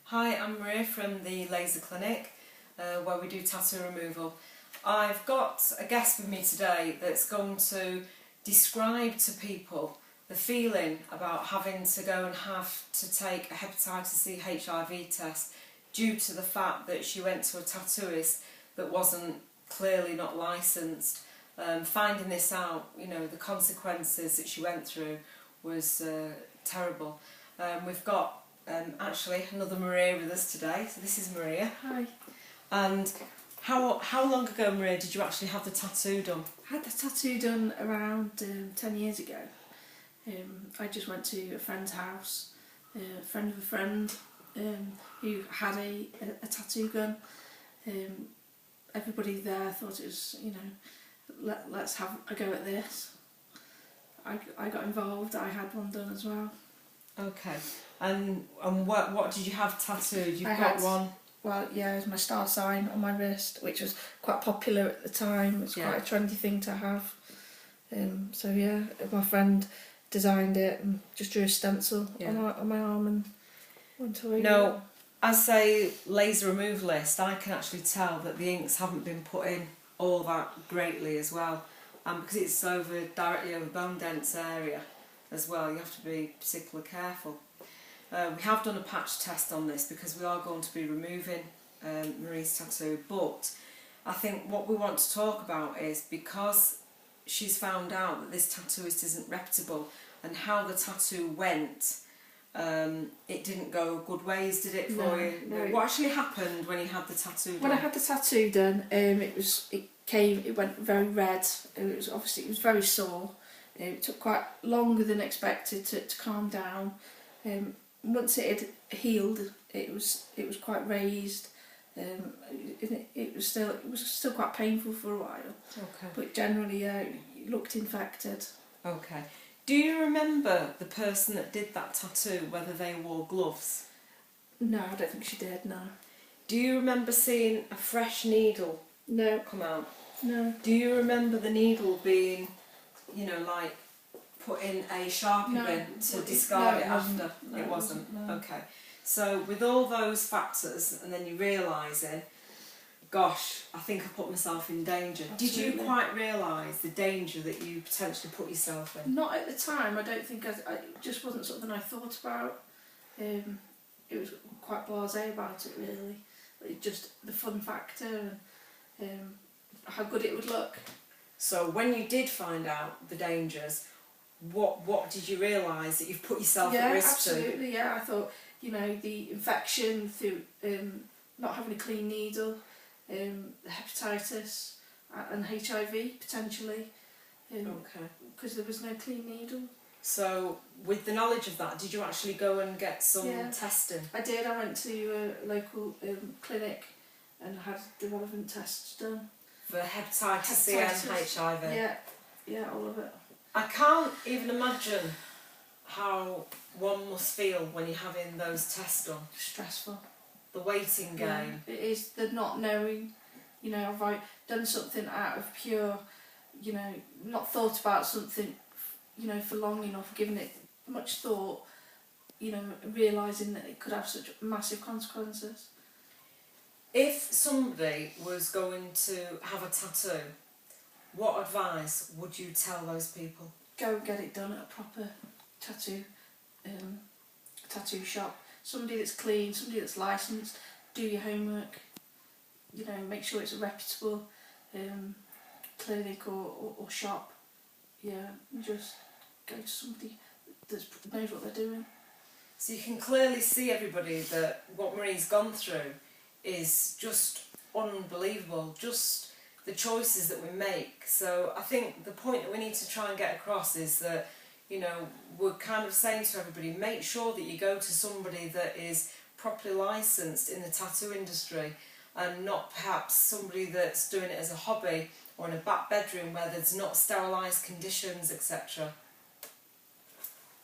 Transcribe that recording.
Hi, I'm Maria from the Laser Clinic where we do tattoo removal. I've got a guest with me today that's going to describe to people the feeling about having to go and have to take a hepatitis C HIV test due to the fact that she went to a tattooist that wasn't clearly not licensed. Finding this out, you know, the consequences that she went through was terrible. We've got actually another Maria with us today, so this is Maria. Hi. And how long ago, Maria, did you actually have the tattoo done? I had the tattoo done around 10 years ago. I just went to a friend's house, a friend of a friend who had a tattoo gun. Everybody there thought it was, you know, let's have a go at this. I got involved, I had one done as well. Okay, and what did you have tattooed? You've got one? Well, yeah, it was my star sign on my wrist, which was quite popular at the time. It's quite a trendy thing to have. So yeah, my friend designed it and just drew a stencil on my arm and went away. No, as a laser removalist, I can actually tell that the inks haven't been put in all that greatly as well, because it's directly over bone dense area as well. You have to be particularly careful. We have done a patch test on this because we are going to be removing Marie's tattoo, but I think what we want to talk about is, because she's found out that this tattooist isn't reputable and how the tattoo went, it didn't go good ways, did it, for you? No. What actually happened when you had the tattoo done? When I had the tattoo done, it went very red. It was very sore. It took quite longer than expected to calm down. Once it had healed, it was quite raised. It was still quite painful for a while. Okay. But generally, it looked infected. Okay. Do you remember the person that did that tattoo, whether they wore gloves? No, I don't think she did. No. Do you remember seeing a fresh needle come out? No. Do you remember the needle being, you know, like put in a Sharpie bin to discard it after? No, it wasn't? No. Okay. So with all those factors, and then you realising, gosh, I think I put myself in danger. Absolutely. Did you quite realise the danger that you potentially put yourself in? Not at the time. I don't think it just wasn't something I thought about. It was quite blasé about it, really. Just the fun factor and how good it would look. So when you did find out the dangers, what did you realise that you've put yourself at risk to? Yeah, absolutely. Yeah, I thought, you know, the infection through not having a clean needle, the hepatitis and HIV potentially. Okay. Because there was no clean needle. So with the knowledge of that, did you actually go and get some testing? I did. I went to a local clinic and had the relevant tests done. For hepatitis C and HIV? Yeah, all of it. I can't even imagine how one must feel when you're having those tests done. Stressful. The waiting game. It is the not knowing, you know, have I done something out of pure, you know, not thought about something, you know, for long enough, given it much thought, you know, realising that it could have such massive consequences. If somebody was going to have a tattoo, what advice would you tell those people? Go and get it done at a proper tattoo shop. Somebody that's clean, somebody that's licensed. Do your homework. You know, make sure it's a reputable clinic or shop. Yeah, and just go to somebody that knows what they're doing. So you can clearly see, everybody, that what Marie's gone through is just unbelievable, just the choices that we make. So I think the point that we need to try and get across is that, you know, we're kind of saying to everybody, make sure that you go to somebody that is properly licensed in the tattoo industry, and not perhaps somebody that's doing it as a hobby or in a back bedroom where there's not sterilised conditions, etc.